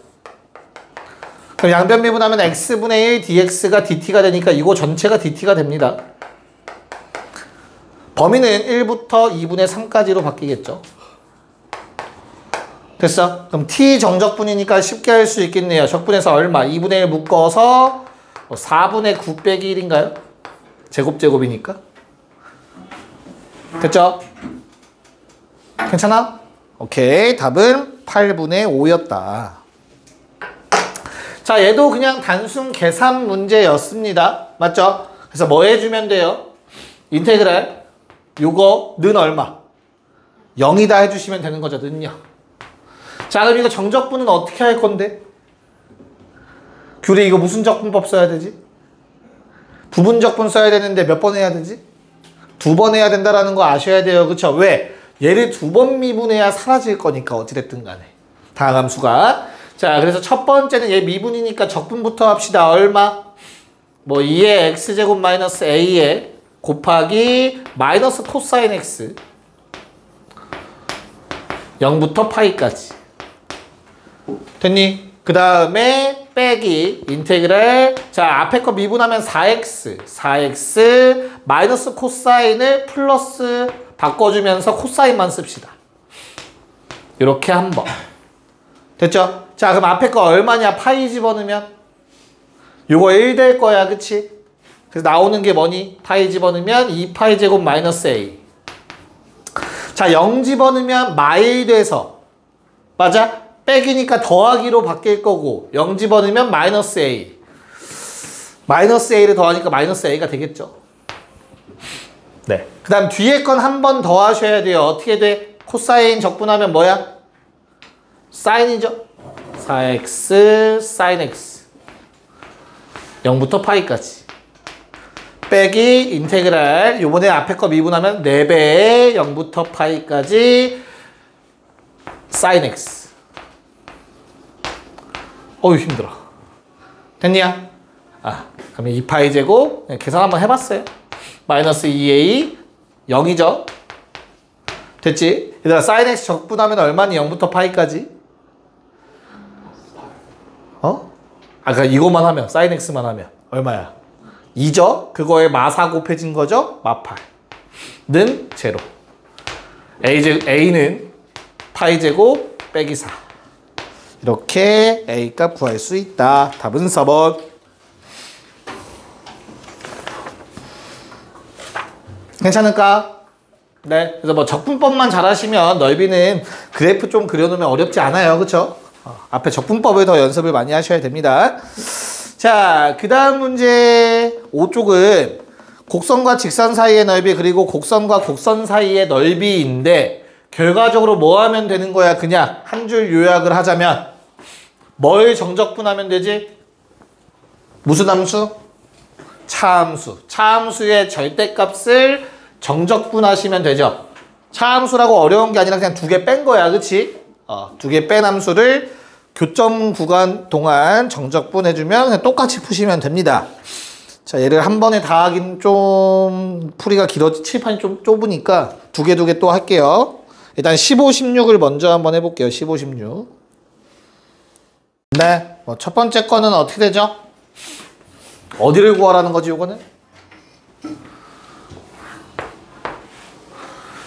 그럼 양변 미분하면 x분의 1 dx가 dt가 되니까 이거 전체가 dt가 됩니다. 범위는 1부터 2분의 3까지로 바뀌겠죠. 됐어? 그럼 t 정적분이니까 쉽게 할 수 있겠네요. 적분에서 얼마? 2분의 1 묶어서 4분의 9 빼기 1인가요? 제곱이니까. 됐죠? 괜찮아? 오케이. 답은 8분의 5였다. 자, 얘도 그냥 단순 계산 문제였습니다. 맞죠? 그래서 뭐 해주면 돼요? 인테그랄 요거 는 얼마? 0이다 해주시면 되는 거죠. 는요. 자, 그럼 이거 정적분은 어떻게 할 건데? 규리 이거 무슨 적분법 써야 되지? 부분적분 써야 되는데 몇 번 해야 되지? 2번 해야 된다라는 거 아셔야 돼요. 그쵸? 왜? 얘를 2번 미분해야 사라질 거니까 어찌됐든 간에. 다항함수가. 자, 그래서 첫 번째는 얘 미분이니까 적분부터 합시다. 얼마? 뭐 2의 x제곱 마이너스 a에 곱하기 마이너스 코사인 x 0부터 파이까지. 됐니? 그 다음에 빼기 인테그랄. 자, 앞에 거 미분하면 4x 마이너스 코사인을 플러스 바꿔주면서 코사인만 씁시다. 이렇게 한 번. 됐죠? 자, 그럼 앞에 거 얼마냐? 파이 집어넣으면 요거 1 될 거야, 그치? 그래서 나오는 게 뭐니? 파이 집어넣으면 2파이 제곱 마이너스 a. 자, 0 집어넣으면 마일 돼서 맞아? 빼기니까 더하기로 바뀔 거고 0 집어넣으면 마이너스 a. 마이너스 a를 더하니까 마이너스 a가 되겠죠? 네. 그 다음 뒤에 건 한 번 더 하셔야 돼요. 어떻게 돼? 코사인 적분하면 뭐야? 사인이죠? 4x sin x 0부터 파이까지 빼기 인테그랄 요번에 앞에 거 미분하면 4배에 0부터 파이까지 sin x. 어휴 힘들어. 됐냐? 그러면 2파이 제곱 계산 한번 해봤어요. 마이너스 2a 0이죠? 됐지? 얘들아 sin x 적분하면 얼마니 0부터 파이까지? 어? 아 그러니까 이거만 하면 sin x만 하면 얼마야? 2죠? 그거에 마4 곱해진 거죠? 마8는 제로. a는 파이 제곱 빼기 4. 이렇게 a 값 구할 수 있다. 답은 4번. 괜찮을까? 네. 그래서 뭐 적분법만 잘하시면 넓이는 그래프 좀 그려놓으면 어렵지 않아요. 그쵸? 앞에 적분법을 더 연습을 많이 하셔야 됩니다. 자, 그 다음 문제 5쪽은 곡선과 직선 사이의 넓이 그리고 곡선과 곡선 사이의 넓이인데 결과적으로 뭐 하면 되는 거야? 그냥 한 줄 요약을 하자면 뭘 정적분하면 되지? 무슨 함수? 차함수. 차함수의 절대값을 정적분하시면 되죠. 차함수라고 어려운 게 아니라 그냥 두 개 뺀 거야. 그치? 두 개 뺀 함수를 교점 구간 동안 정적분해주면 그냥 똑같이 푸시면 됩니다. 자, 얘를 한 번에 다 하긴 좀 풀이가 칠판이 좀 좁으니까 두 개 또 할게요. 일단 15, 16을 먼저 한번 해볼게요. 15, 16. 네, 뭐 첫 번째 거는 어떻게 되죠? 어디를 구하라는 거지, 요거는?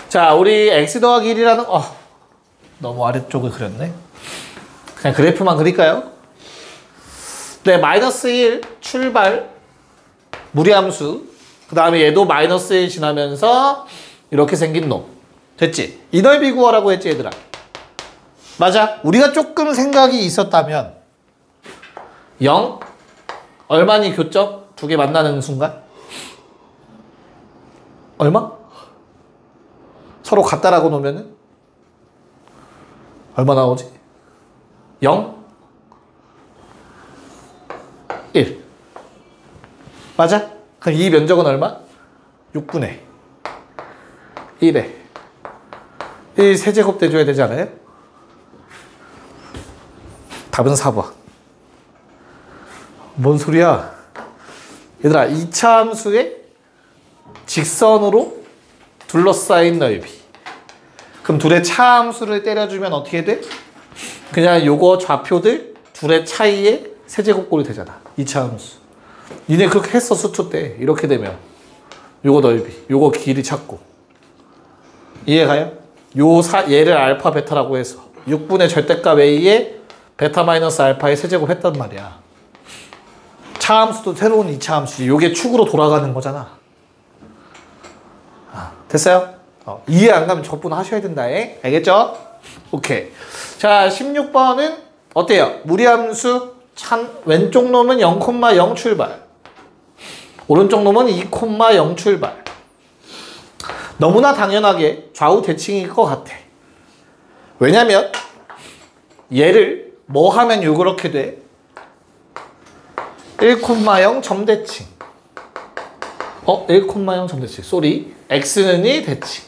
자, 우리 x 더하기 1이라는 너무 아래쪽을 그렸네. 그냥 그래프만 그릴까요? 네, 마이너스 1 출발 무리함수. 그 다음에 얘도 마이너스 1 지나면서 이렇게 생긴 놈. 됐지? 이 넓이 구하라고 했지, 얘들아. 맞아. 우리가 조금 생각이 있었다면 0 얼마니 교점? 두 개 만나는 순간? 얼마? 서로 같다라고 놓으면은 얼마 나오지? 0 1 맞아? 그럼 이 면적은 얼마? 6분의 1에 1 세제곱 대줘야 되지 않아요? 답은 4번. 뭔 소리야? 얘들아, 2차 함수의 직선으로 둘러싸인 넓이. 그럼 둘의 차함수를 때려주면 어떻게 돼? 그냥 요거 좌표들 둘의 차이에 세제곱꼴이 되잖아. 2차 함수. 니네 그렇게 했어, 수투 때. 이렇게 되면 요거 넓이, 요거 길이 찾고. 이해가요? 얘를 알파 베타라고 해서 6분의 절대값 a에 베타 마이너스 알파에 세제곱 했단 말이야. 차함수도 새로운 2차 함수지. 요게 축으로 돌아가는 거잖아. 됐어요? 이해 안 가면 적분 하셔야 된다. 알겠죠? 오케이. 자, 16번은 어때요? 무리함수 왼쪽 놈은 0,0 출발. 오른쪽 놈은 2,0 출발. 너무나 당연하게 좌우 대칭일 것 같아. 왜냐면 얘를 뭐 하면 요렇게 돼? 1,0 점대칭. 1,0 점대칭. 쏘리. x는 2 대칭.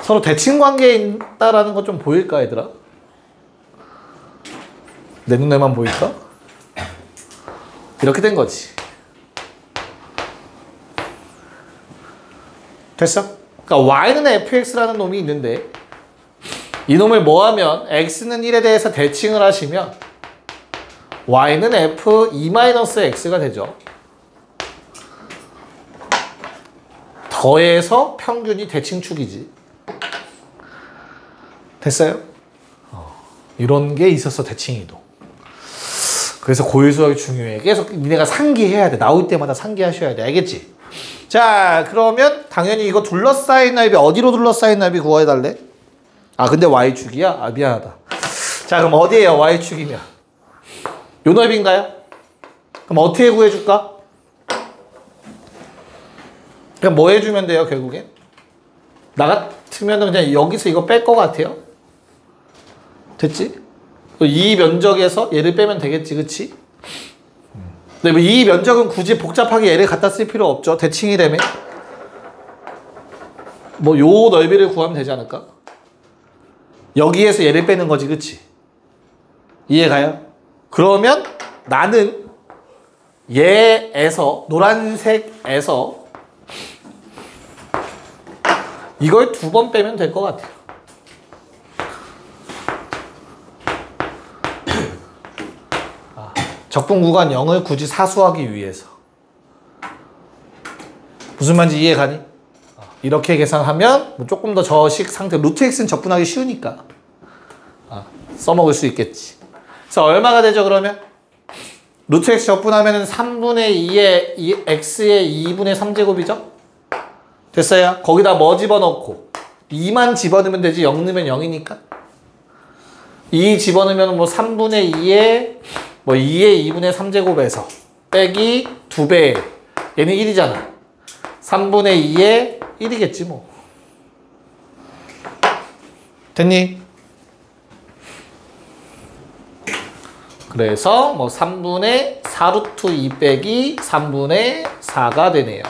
서로 대칭 관계에 있다라는 거 좀 보일까, 얘들아? 내 눈에만 보일까? 이렇게 된 거지. 됐어? 그러니까 y는 fx라는 놈이 있는데 이 놈을 뭐 하면 x는 1에 대해서 대칭을 하시면 y는 f 2-x가 되죠. 더해서 평균이 대칭축이지. 됐어요? 이런 게 있었어, 대칭이도. 그래서 고유수학이 중요해. 계속 니네가 상기해야 돼. 나올 때마다 상기하셔야 돼. 알겠지? 자, 그러면 당연히 이거 둘러싸인 넓이, 어디로 둘러싸인 넓이 구해달래? 근데 y축이야? 미안하다. 자, 그럼 어디에요, y축이면? 요 넓이인가요? 그럼 어떻게 구해줄까? 그냥 뭐 해주면 돼요, 결국엔? 나 같으면 그냥 여기서 이거 뺄 것 같아요. 됐지? 이 면적에서 얘를 빼면 되겠지, 그치? 근데 이 면적은 굳이 복잡하게 얘를 갖다 쓸 필요 없죠. 대칭이라며. 뭐 요 넓이를 구하면 되지 않을까? 여기에서 얘를 빼는 거지, 그치? 이해가요? 그러면 나는 얘에서, 노란색에서 이걸 2번 빼면 될 것 같아요. 적분 구간 0을 굳이 사수하기 위해서. 무슨 말인지 이해가니? 이렇게 계산하면 뭐 조금 더 저식 상태, 루트 x는 적분하기 쉬우니까 써먹을 수 있겠지. 그래서 얼마가 되죠 그러면? 루트 x 적분하면 3분의 2의 x의 2분의 3제곱이죠? 됐어요? 거기다 뭐 집어넣고 2만 집어넣으면 되지. 0 넣으면 0이니까 2 집어넣으면 뭐 3분의 2의 뭐 2의 2분의 3제곱에서 빼기 2배, 얘는 1이잖아. 3분의 2의 1이겠지 뭐. 됐니? 그래서 뭐 3분의 4루트 2 빼기 3분의 4가 되네요.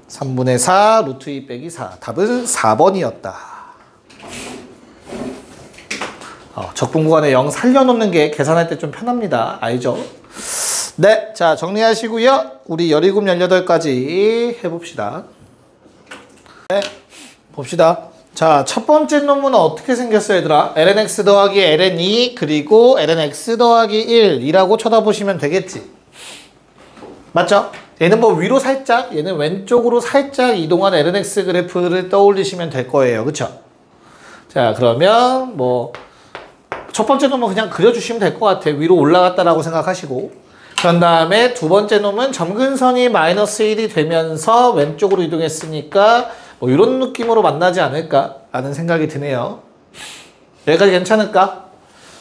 3분의 4 루트 2 빼기 4. 답은 4번이었다. 적분 구간에 0 살려놓는 게 계산할 때 좀 편합니다. 알죠? 네, 자 정리하시고요. 우리 17, 18까지 해봅시다. 네, 봅시다. 자, 첫 번째 논문은 어떻게 생겼어요, 얘들아? lnx 더하기 ln2 그리고 lnx 더하기 1이라고 쳐다보시면 되겠지. 맞죠? 얘는 뭐 위로 살짝, 얘는 왼쪽으로 살짝 이동한 lnx 그래프를 떠올리시면 될 거예요. 그쵸? 자, 그러면 뭐 첫 번째 놈은 그냥 그려주시면 될 것 같아요. 위로 올라갔다라고 생각하시고. 그런 다음에 두 번째 놈은 점근선이 마이너스 1이 되면서 왼쪽으로 이동했으니까 뭐 이런 느낌으로 만나지 않을까 라는 생각이 드네요. 여기까지 괜찮을까?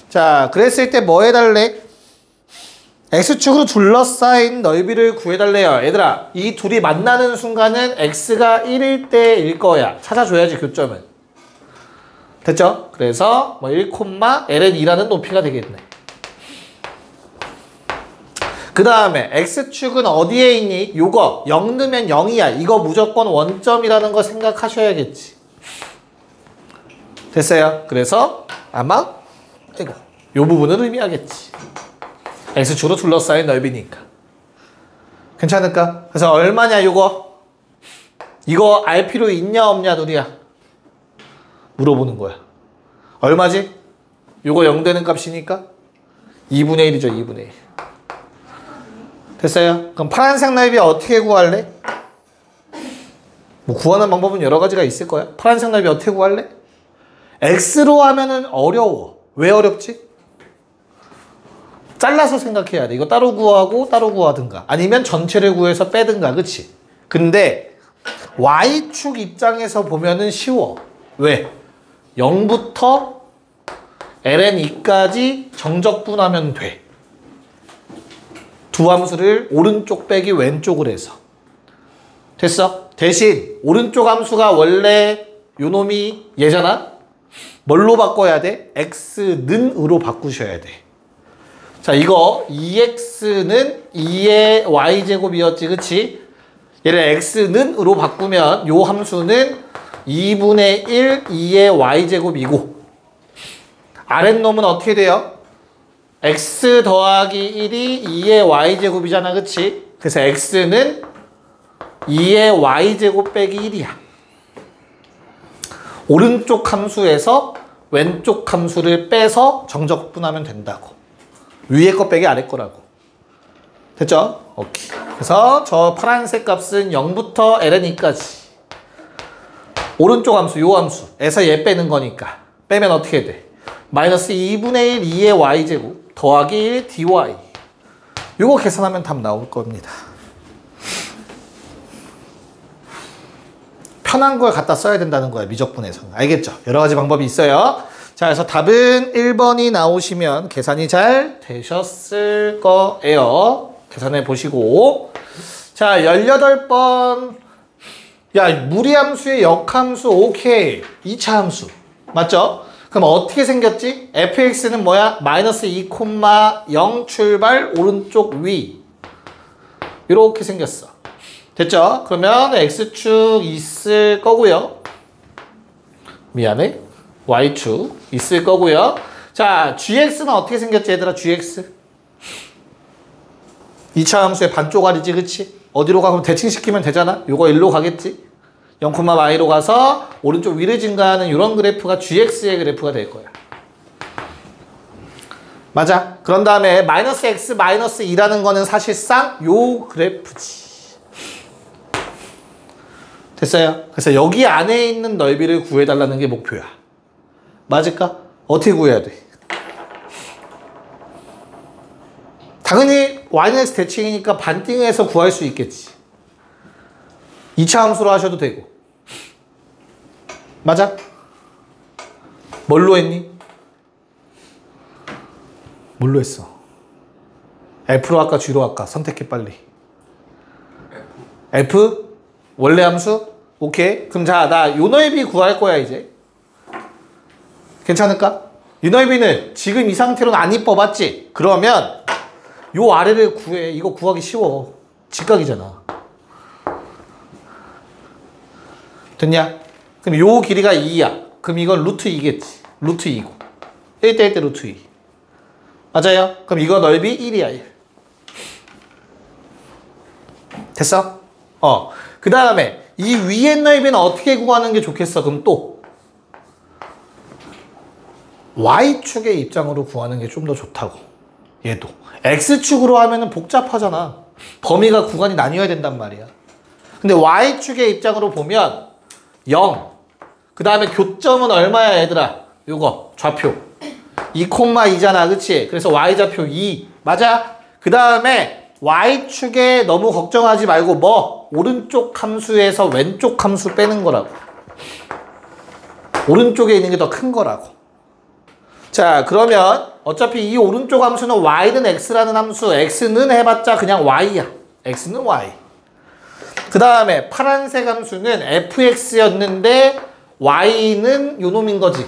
자, 그랬을 때 뭐 해달래? X축으로 둘러싸인 넓이를 구해달래요. 얘들아, 이 둘이 만나는 순간은 X가 1일 때일 거야. 찾아줘야지, 교점은. 됐죠? 그래서 뭐 1, ln2라는 높이가 되겠네. 그 다음에 X축은 어디에 있니? 요거 0 넣으면 0이야. 이거 무조건 원점이라는 거 생각하셔야겠지. 됐어요? 그래서 아마 요 부분은 의미하겠지. X축으로 둘러싸인 넓이니까. 괜찮을까? 그래서 얼마냐 요거? 이거 알 필요 있냐 없냐 누리야? 물어보는 거야. 얼마지? 요거 0 되는 값이니까 2분의 1이죠. 2분의 1. 됐어요? 그럼 파란색 넓이 어떻게 구할래? 뭐 구하는 방법은 여러 가지가 있을 거야. 파란색 넓이 어떻게 구할래? X로 하면은 어려워. 왜 어렵지? 잘라서 생각해야 돼. 이거 따로 구하고 따로 구하든가 아니면 전체를 구해서 빼든가. 그치? 근데 Y축 입장에서 보면은 쉬워. 왜? 0부터 ln2까지 정적분하면 돼. 두 함수를 오른쪽 빼기 왼쪽을 해서. 됐어? 대신 오른쪽 함수가 원래 요 놈이 얘잖아? 뭘로 바꿔야 돼? x는 으로 바꾸셔야 돼. 자, 이거 2x는 2의 y제곱이었지, 그치? 얘를 x는 으로 바꾸면 요 함수는 2분의 1, 2의 y제곱이고 아랫놈은 어떻게 돼요? x 더하기 1이 2의 y제곱이잖아, 그치? 그래서 x는 2의 y제곱 빼기 1이야. 오른쪽 함수에서 왼쪽 함수를 빼서 정적분하면 된다고. 위에 거 빼기 아래 거라고. 됐죠? 오케이. 그래서 저 파란색 값은 0부터 ln2까지. 오른쪽 함수, 요 함수에서 얘 빼는 거니까. 빼면 어떻게 돼? 마이너스 2분의 1, 2의 y제곱 더하기 1 dy. 요거 계산하면 답 나올 겁니다. 편한 걸 갖다 써야 된다는 거야, 미적분에서는. 알겠죠? 여러 가지 방법이 있어요. 자, 그래서 답은 1번이 나오시면 계산이 잘 되셨을 거예요. 계산해 보시고. 자, 18번. 야, 무리함수의 역함수 오케이. 2차 함수. 맞죠? 그럼 어떻게 생겼지? fx는 뭐야? 마이너스 2,0 출발 오른쪽 위. 이렇게 생겼어. 됐죠? 그러면 x축 있을 거고요. 미안해. y축 있을 거고요. 자, gx는 어떻게 생겼지, 얘들아? gx. 2차 함수의 반쪽알이지, 그치? 어디로 가면 대칭시키면 되잖아? 요거 일로 가겠지? 0,y로 가서 오른쪽 위를 증가하는 이런 그래프가 gx의 그래프가 될 거야. 맞아. 그런 다음에 마이너스 x 마이너스 2라는 거는 사실상 요 그래프지. 됐어요? 그래서 여기 안에 있는 넓이를 구해달라는 게 목표야. 맞을까? 어떻게 구해야 돼? 당연히 yx 대칭이니까 반띵해서 구할 수 있겠지. 2차 함수로 하셔도 되고. 맞아? 뭘로 했니? 뭘로 했어? F로 할까 G로 할까? 선택해 빨리. F? 원래 함수? 오케이. 그럼 자, 나 요 넓이 구할 거야 이제. 괜찮을까? 이 넓이는 지금 이 상태로는 안 이뻐 봤지? 그러면 요 아래를 구해. 이거 구하기 쉬워. 직각이잖아. 됐냐? 그럼 요 길이가 2야. 그럼 이건 루트 2겠지. 루트 2고. 1대1대 루트 2. 맞아요? 그럼 이거 넓이 1이야, 1. 됐어? 그 다음에 이 위의 넓이는 어떻게 구하는 게 좋겠어? 그럼 또 Y축의 입장으로 구하는 게 좀 더 좋다고. 얘도. X축으로 하면은 복잡하잖아. 범위가 구간이 나뉘어야 된단 말이야. 근데 Y축의 입장으로 보면 0. 그 다음에 교점은 얼마야, 얘들아? 요거, 좌표. 2,2잖아, 그치? 그래서 Y좌표 2. 맞아? 그 다음에 Y축에 너무 걱정하지 말고 뭐? 오른쪽 함수에서 왼쪽 함수 빼는 거라고. 오른쪽에 있는 게 더 큰 거라고. 자, 그러면 어차피 이 오른쪽 함수는 y는 x라는 함수. x는 해봤자 그냥 y야. x는 y. 그 다음에 파란색 함수는 fx였는데 y는 요놈인 거지.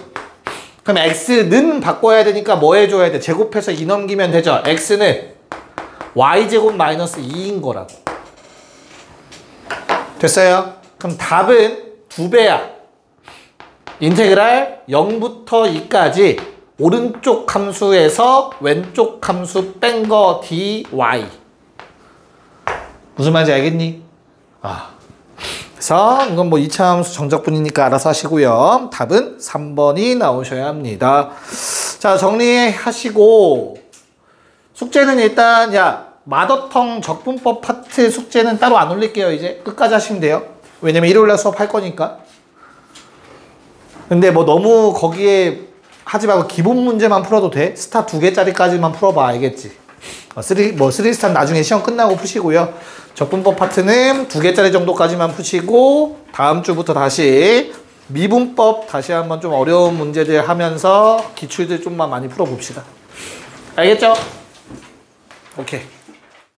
그럼 x는 바꿔야 되니까 뭐 해줘야 돼? 제곱해서 2 넘기면 되죠. x는 y제곱 마이너스 2인 거라고. 됐어요? 그럼 답은 2배야. 인테그랄 0부터 2까지 오른쪽 함수에서 왼쪽 함수 뺀 거 dy. 무슨 말인지 알겠니? 그래서 이건 뭐 2차 함수 정적분이니까 알아서 하시고요. 답은 3번이 나오셔야 합니다. 자, 정리하시고 숙제는 일단 마더텅 적분법 파트 숙제는 따로 안 올릴게요. 이제 끝까지 하시면 돼요. 왜냐면 일요일날 수업할 거니까. 근데 뭐 너무 거기에 하지 말고 기본 문제만 풀어도 돼. 스타 2개짜리까지만 풀어봐. 알겠지? 3스타 나중에 시험 끝나고 푸시고요. 적분법 파트는 2개짜리 정도까지만 푸시고 다음 주부터 다시 미분법 다시 한번 좀 어려운 문제들 하면서 기출들 좀만 많이 풀어봅시다. 알겠죠? 오케이.